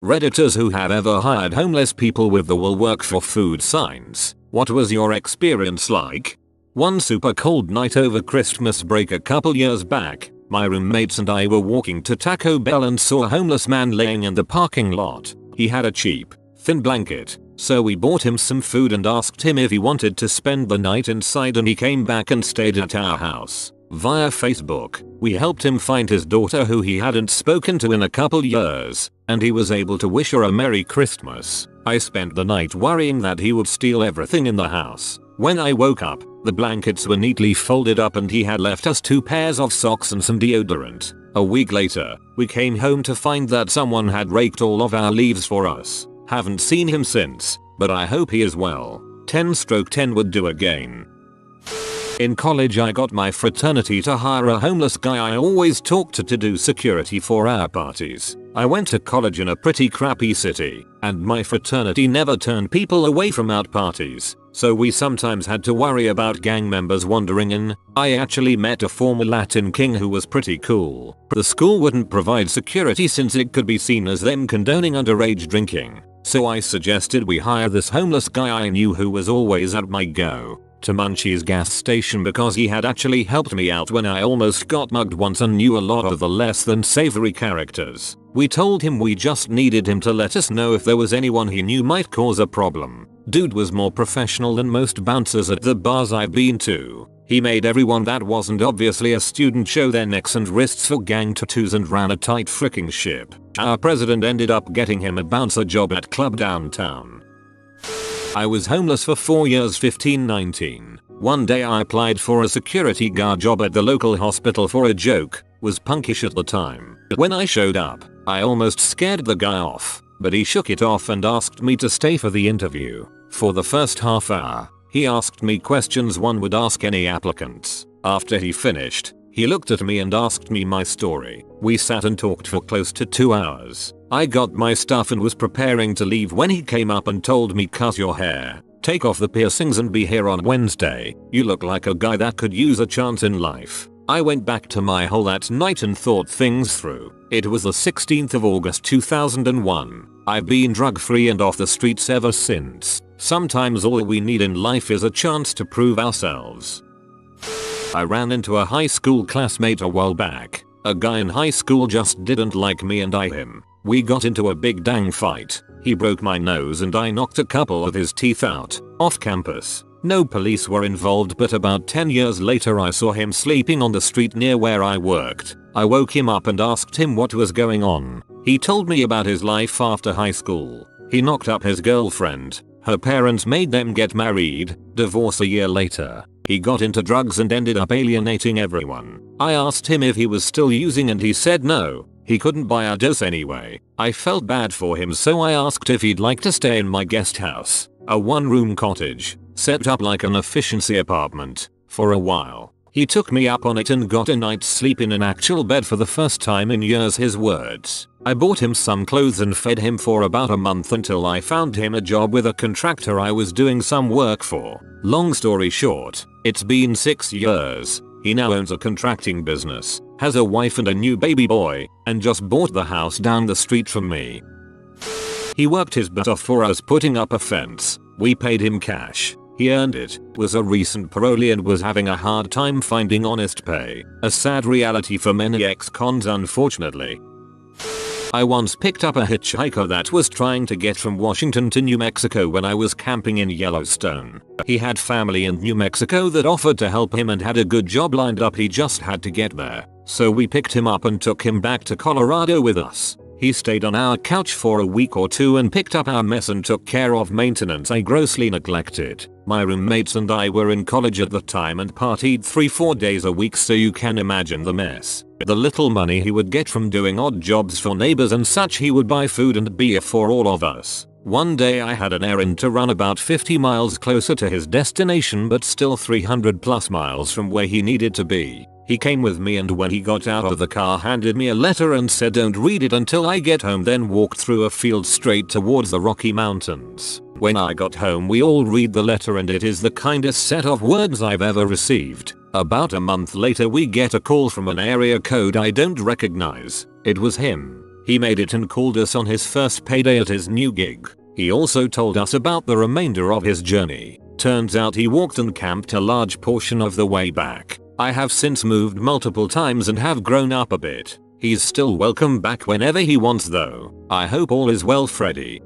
Redditors who have ever hired homeless people with the "will work for food" signs, what was your experience like? One super cold night over Christmas break a couple years back, my roommates and I were walking to Taco Bell and saw a homeless man laying in the parking lot. He had a cheap, thin blanket, so we bought him some food and asked him if he wanted to spend the night inside, and he came back and stayed at our house. Via Facebook, we helped him find his daughter who he hadn't spoken to in a couple years, and he was able to wish her a Merry Christmas. I spent the night worrying that he would steal everything in the house. When I woke up, the blankets were neatly folded up and he had left us 2 pairs of socks and some deodorant. A week later, we came home to find that someone had raked all of our leaves for us. Haven't seen him since, but I hope he is well. 10/10 would do again. In college I got my fraternity to hire a homeless guy I always talked to do security for our parties. I went to college in a pretty crappy city, and my fraternity never turned people away from out parties, so we sometimes had to worry about gang members wandering in. I actually met a former Latin king who was pretty cool. The school wouldn't provide security since it could be seen as them condoning underage drinking, so I suggested we hire this homeless guy I knew who was always at my to Munchie's gas station because he had actually helped me out when I almost got mugged once and knew a lot of the less than savory characters. We told him we just needed him to let us know if there was anyone he knew might cause a problem. Dude was more professional than most bouncers at the bars I've been to. He made everyone that wasn't obviously a student show their necks and wrists for gang tattoos and ran a tight fricking ship. Our president ended up getting him a bouncer job at club downtown. I was homeless for 4 years 15-19. One day I applied for a security guard job at the local hospital for a joke, was punkish at the time. When I showed up, I almost scared the guy off, but he shook it off and asked me to stay for the interview. For the first half hour, he asked me questions one would ask any applicants. After he finished, he looked at me and asked me my story. We sat and talked for close to 2 hours. I got my stuff and was preparing to leave when he came up and told me, "Cut your hair, take off the piercings and be here on Wednesday. You look like a guy that could use a chance in life." I went back to my hole that night and thought things through. It was the 16th of August 2001. I've been drug free and off the streets ever since. Sometimes all we need in life is a chance to prove ourselves. I ran into a high school classmate a while back. A guy in high school just didn't like me and I him. We got into a big dang fight. He broke my nose and I knocked a couple of his teeth out, off campus. No police were involved, but about 10 years later I saw him sleeping on the street near where I worked. I woke him up and asked him what was going on. He told me about his life after high school. He knocked up his girlfriend. Her parents made them get married, divorce a year later. He got into drugs and ended up alienating everyone. I asked him if he was still using and he said no. He couldn't buy a dose anyway. I felt bad for him, so I asked if he'd like to stay in my guest house, a 1-room cottage, set up like an efficiency apartment, for a while. He took me up on it and got a night's sleep in an actual bed for the first time in years, his words. I bought him some clothes and fed him for about a month until I found him a job with a contractor I was doing some work for. Long story short, it's been 6 years. He now owns a contracting business, has a wife and a new baby boy, and just bought the house down the street from me. He worked his butt off for us putting up a fence. We paid him cash. He earned it, was a recent parolee and was having a hard time finding honest pay. A sad reality for many ex-cons, unfortunately. I once picked up a hitchhiker that was trying to get from Washington to New Mexico when I was camping in Yellowstone. He had family in New Mexico that offered to help him and had a good job lined up, he just had to get there. So we picked him up and took him back to Colorado with us. He stayed on our couch for a week or two and picked up our mess and took care of maintenance I grossly neglected. My roommates and I were in college at the time and partied 3-4 days a week, so you can imagine the mess. The little money he would get from doing odd jobs for neighbors and such, he would buy food and beer for all of us. One day I had an errand to run about 50 miles closer to his destination, but still 300 plus miles from where he needed to be. He came with me, and when he got out of the car handed me a letter and said, "Don't read it until I get home," then walked through a field straight towards the Rocky Mountains. When I got home we all read the letter and it is the kindest set of words I've ever received. About a month later we get a call from an area code I don't recognize. It was him. He made it and called us on his first payday at his new gig. He also told us about the remainder of his journey. Turns out he walked and camped a large portion of the way back. I have since moved multiple times and have grown up a bit. He's still welcome back whenever he wants though. I hope all is well, Freddy.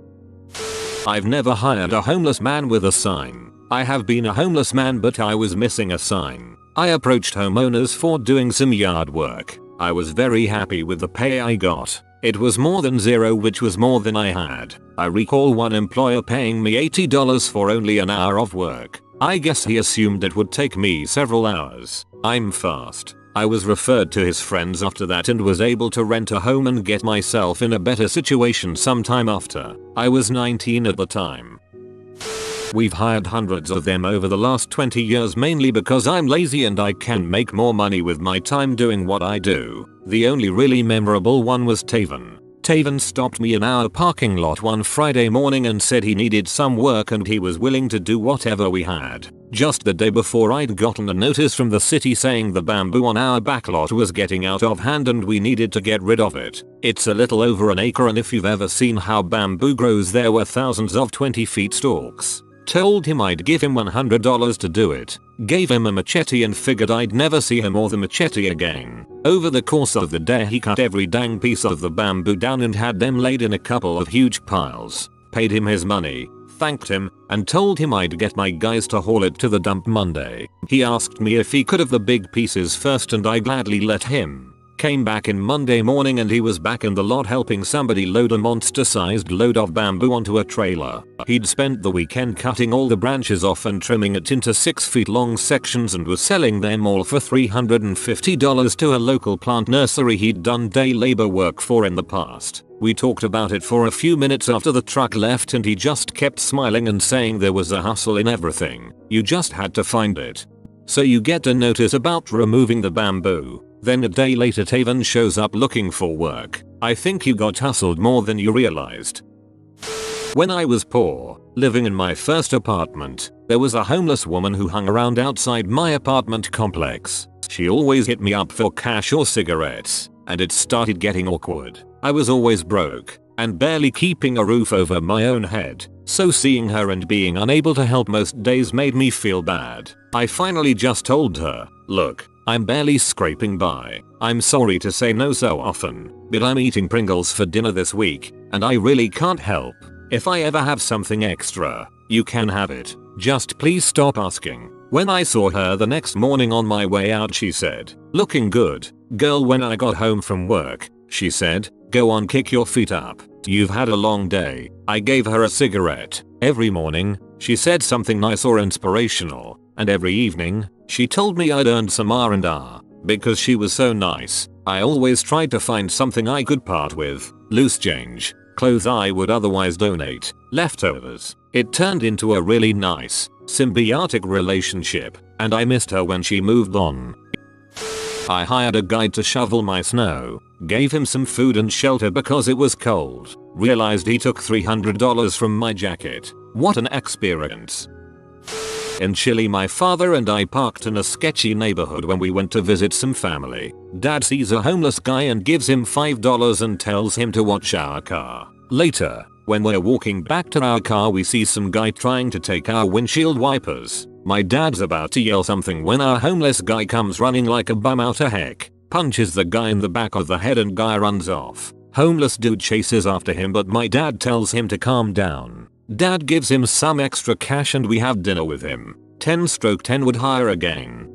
I've never hired a homeless man with a sign. I have been a homeless man, but I was missing a sign. I approached homeowners for doing some yard work. I was very happy with the pay I got. It was more than zero, which was more than I had. I recall one employer paying me $80 for only an hour of work. I guess he assumed it would take me several hours. I'm fast. I was referred to his friends after that and was able to rent a home and get myself in a better situation sometime after. I was 19 at the time. We've hired hundreds of them over the last 20 years, mainly because I'm lazy and I can make more money with my time doing what I do. The only really memorable one was Taven. Taven stopped me in our parking lot one Friday morning and said he needed some work and he was willing to do whatever we had. Just the day before, I'd gotten a notice from the city saying the bamboo on our backlot was getting out of hand and we needed to get rid of it. It's a little over an acre, and if you've ever seen how bamboo grows, there were thousands of 20-feet stalks. Told him I'd give him $100 to do it. Gave him a machete and figured I'd never see him or the machete again. Over the course of the day he cut every dang piece of the bamboo down and had them laid in a couple of huge piles. Paid him his money, thanked him, and told him I'd get my guys to haul it to the dump Monday. He asked me if he could have the big pieces first and I gladly let him. Came back in Monday morning and he was back in the lot helping somebody load a monster-sized load of bamboo onto a trailer. He'd spent the weekend cutting all the branches off and trimming it into 6-foot long sections and was selling them all for $350 to a local plant nursery he'd done day labor work for in the past. We talked about it for a few minutes after the truck left and he just kept smiling and saying there was a hustle in everything. You just had to find it. So you get a notice about removing the bamboo. Then a day later Taven shows up looking for work. I think you got hustled more than you realized. When I was poor, living in my first apartment, there was a homeless woman who hung around outside my apartment complex. She always hit me up for cash or cigarettes, and it started getting awkward. I was always broke and barely keeping a roof over my own head, so seeing her and being unable to help most days made me feel bad. I finally just told her, look, I'm barely scraping by. I'm sorry to say no so often, but I'm eating Pringles for dinner this week, and I really can't help. If I ever have something extra, you can have it. Just please stop asking. When I saw her the next morning on my way out, she said, looking good, girl. When I got home from work, she said, go on, kick your feet up. You've had a long day. I gave her a cigarette. Every morning, she said something nice or inspirational, and every evening, she told me I'd earned some R&R. Because she was so nice, I always tried to find something I could part with. Loose change, clothes I would otherwise donate, leftovers. It turned into a really nice, symbiotic relationship, and I missed her when she moved on. I hired a guy to shovel my snow, gave him some food and shelter because it was cold. Realized he took $300 from my jacket. What an experience. In Chile, my father and I parked in a sketchy neighborhood when we went to visit some family. Dad sees a homeless guy and gives him $5 and tells him to watch our car. Later, when we're walking back to our car, we see some guy trying to take our windshield wipers. My dad's about to yell something when our homeless guy comes running like a bum out of heck, punches the guy in the back of the head and guy runs off. Homeless dude chases after him, but my dad tells him to calm down. Dad gives him some extra cash and we have dinner with him. 10/10 would hire again.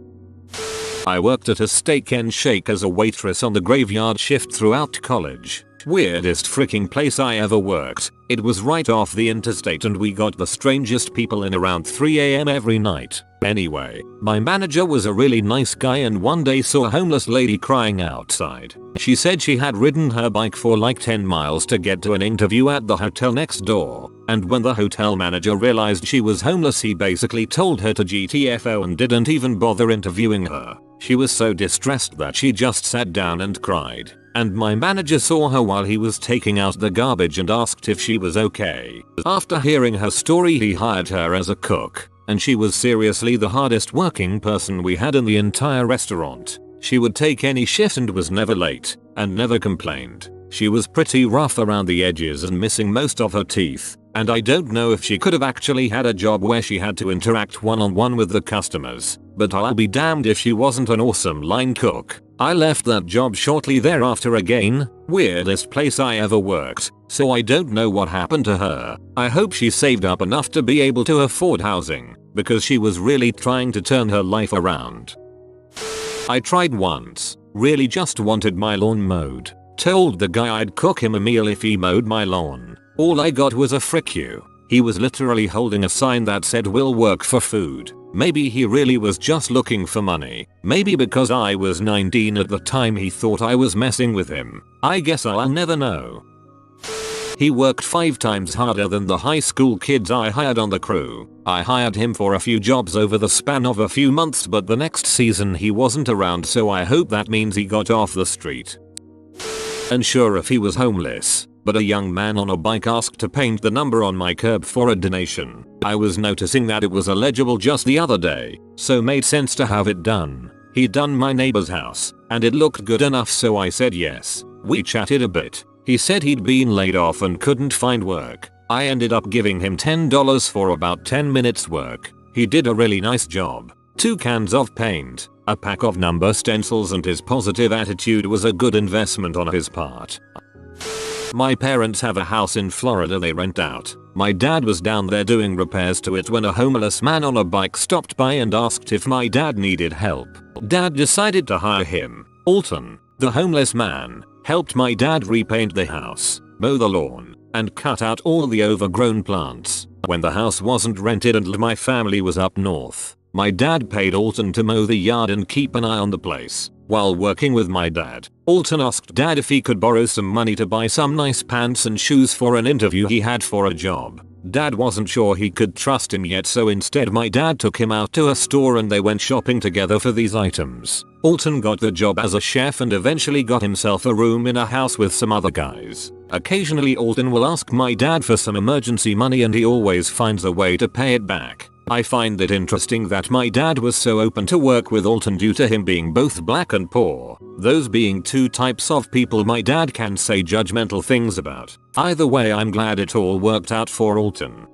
I worked at a steak and shake as a waitress on the graveyard shift throughout college. Weirdest freaking place I ever worked. It was right off the interstate and we got the strangest people in around 3 AM every night. Anyway, my manager was a really nice guy and one day saw a homeless lady crying outside. She said she had ridden her bike for like 10 miles to get to an interview at the hotel next door, and when the hotel manager realized she was homeless, he basically told her to GTFO and didn't even bother interviewing her. She was so distressed that she just sat down and cried, and my manager saw her while he was taking out the garbage and asked if she was okay. After hearing her story, he hired her as a cook, and she was seriously the hardest working person we had in the entire restaurant. She would take any shift and was never late, and never complained. She was pretty rough around the edges and missing most of her teeth, and I don't know if she could have actually had a job where she had to interact one-on-one with the customers, but I'll be damned if she wasn't an awesome line cook. I left that job shortly thereafter again, weirdest place I ever worked, so I don't know what happened to her. I hope she saved up enough to be able to afford housing, because she was really trying to turn her life around. I tried once, really just wanted my lawn mowed. Told the guy I'd cook him a meal if he mowed my lawn. All I got was a frick you. He was literally holding a sign that said "will work for food." Maybe he really was just looking for money. Maybe because I was 19 at the time he thought I was messing with him. I guess I'll never know. He worked 5 times harder than the high school kids I hired on the crew. I hired him for a few jobs over the span of a few months, but the next season he wasn't around, so I hope that means he got off the street. Unsure if he was homeless, but a young man on a bike asked to paint the number on my curb for a donation. I was noticing that it was illegible just the other day, so made sense to have it done. He'd done my neighbor's house, and it looked good enough, so I said yes. We chatted a bit. He said he'd been laid off and couldn't find work. I ended up giving him $10 for about 10 minutes work. He did a really nice job. 2 cans of paint, a pack of number stencils, and his positive attitude was a good investment on his part. My parents have a house in Florida they rent out. My dad was down there doing repairs to it when a homeless man on a bike stopped by and asked if my dad needed help. Dad decided to hire him. Alton, the homeless man, helped my dad repaint the house, mow the lawn, and cut out all the overgrown plants. When the house wasn't rented and my family was up north, my dad paid Alton to mow the yard and keep an eye on the place. While working with my dad, Alton asked Dad if he could borrow some money to buy some nice pants and shoes for an interview he had for a job. Dad wasn't sure he could trust him yet, so instead my dad took him out to a store and they went shopping together for these items. Alton got the job as a chef and eventually got himself a room in a house with some other guys. Occasionally Alton will ask my dad for some emergency money and he always finds a way to pay it back. I find it interesting that my dad was so open to work with Alton due to him being both black and poor, those being 2 types of people my dad can say judgmental things about. Either way, I'm glad it all worked out for Alton.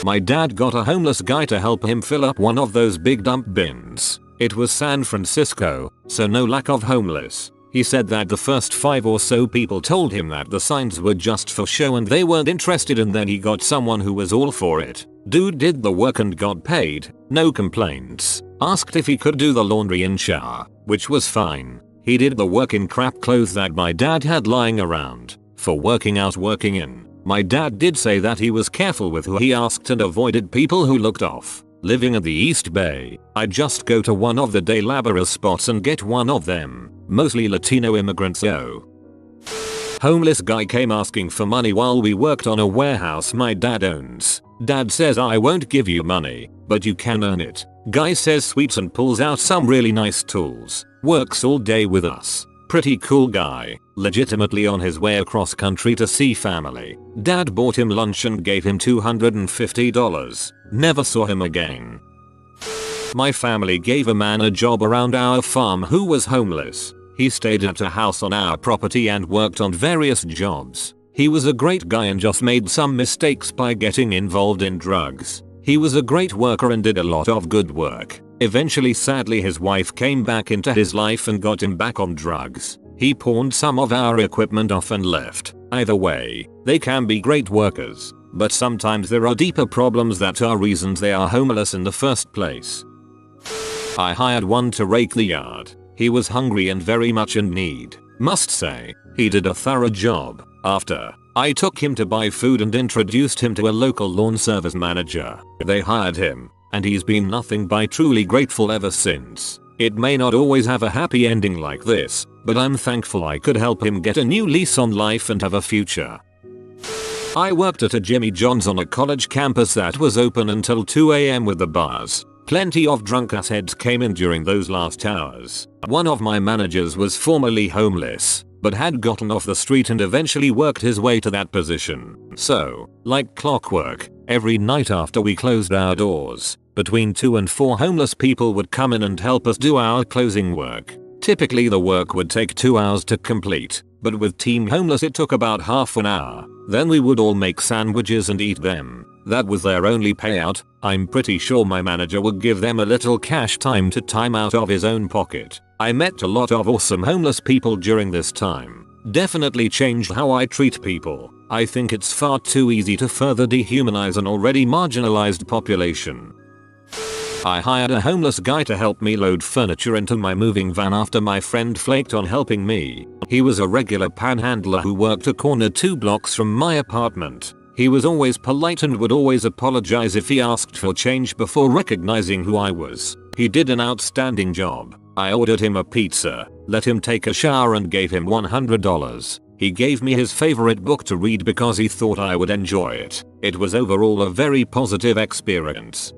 My dad got a homeless guy to help him fill up one of those big dump bins. It was San Francisco, so no lack of homeless. He said that the first 5 or so people told him that the signs were just for show and they weren't interested, and then he got someone who was all for it. Dude did the work and got paid, no complaints. Asked if he could do the laundry and shower, which was fine. He did the work in crap clothes that my dad had lying around. For working out working in, my dad did say that he was careful with who he asked and avoided people who looked off. Living in the East Bay, I'd just go to one of the day laborer spots and get one of them. Mostly Latino immigrants yo. Homeless guy came asking for money while we worked on a warehouse my dad owns. Dad says I won't give you money, but you can earn it. Guy says sweets and pulls out some really nice tools. Works all day with us. Pretty cool guy, legitimately on his way across country to see family. Dad bought him lunch and gave him $250. Never saw him again. My family gave a man a job around our farm who was homeless. He stayed at a house on our property and worked on various jobs. He was a great guy and just made some mistakes by getting involved in drugs. He was a great worker and did a lot of good work. Eventually, sadly, his wife came back into his life and got him back on drugs. He pawned some of our equipment off and left. Either way, they can be great workers, but sometimes there are deeper problems that are reasons they are homeless in the first place. I hired one to rake the yard. He was hungry and very much in need. Must say, he did a thorough job. After, I took him to buy food and introduced him to a local lawn service manager. They hired him, and he's been nothing but truly grateful ever since. It may not always have a happy ending like this, but I'm thankful I could help him get a new lease on life and have a future. I worked at a Jimmy John's on a college campus that was open until 2 AM with the bars. Plenty of drunk assheads came in during those last hours. One of my managers was formerly homeless, but had gotten off the street and eventually worked his way to that position. So, like clockwork, every night after we closed our doors, between 2 and 4 homeless people would come in and help us do our closing work. Typically the work would take 2 hours to complete, but with Team Homeless it took about half an hour. Then we would all make sandwiches and eat them. That was their only payout. I'm pretty sure my manager would give them a little cash time out of his own pocket. I met a lot of awesome homeless people during this time. Definitely changed how I treat people. I think it's far too easy to further dehumanize an already marginalized population. I hired a homeless guy to help me load furniture into my moving van after my friend flaked on helping me. He was a regular panhandler who worked a corner 2 blocks from my apartment. He was always polite and would always apologize if he asked for change before recognizing who I was. He did an outstanding job. I ordered him a pizza, let him take a shower and gave him $100. He gave me his favorite book to read because he thought I would enjoy it. It was overall a very positive experience.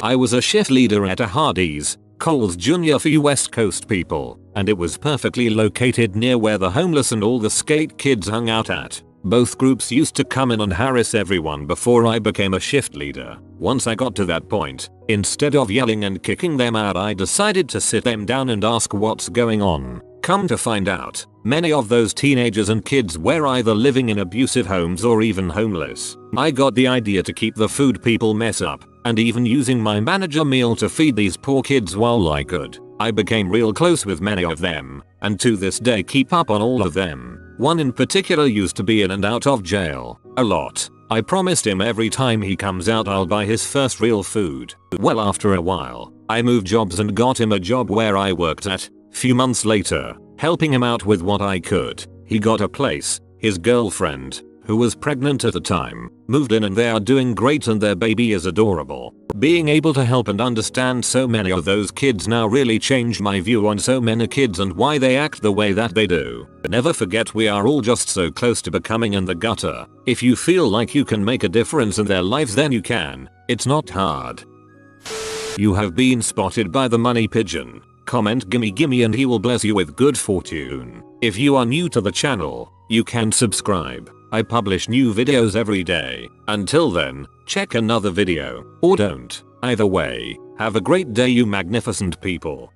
I was a shift leader at a Hardee's, Coles Jr. for West Coast people, and it was perfectly located near where the homeless and all the skate kids hung out at. Both groups used to come in and harass everyone before I became a shift leader. Once I got to that point, instead of yelling and kicking them out, I decided to sit them down and ask what's going on. Come to find out, many of those teenagers and kids were either living in abusive homes or even homeless. I got the idea to keep the food people mess up, and even using my manager meal to feed these poor kids while I could. I became real close with many of them, and to this day keep up on all of them. One in particular used to be in and out of jail a lot. I promised him every time he comes out I'll buy his first real food. Well, after a while, I moved jobs and got him a job where I worked at. Few months later, helping him out with what I could, he got a place. His girlfriend, who was pregnant at the time, moved in and they are doing great and their baby is adorable. Being able to help and understand so many of those kids now really changed my view on so many kids and why they act the way that they do. Never forget, we are all just so close to becoming in the gutter. If you feel like you can make a difference in their lives, then you can. It's not hard. You have been spotted by the money pigeon. Comment gimme gimme and he will bless you with good fortune. If you are new to the channel, you can subscribe. I publish new videos every day. Until then, check another video, or don't. Either way, have a great day you magnificent people.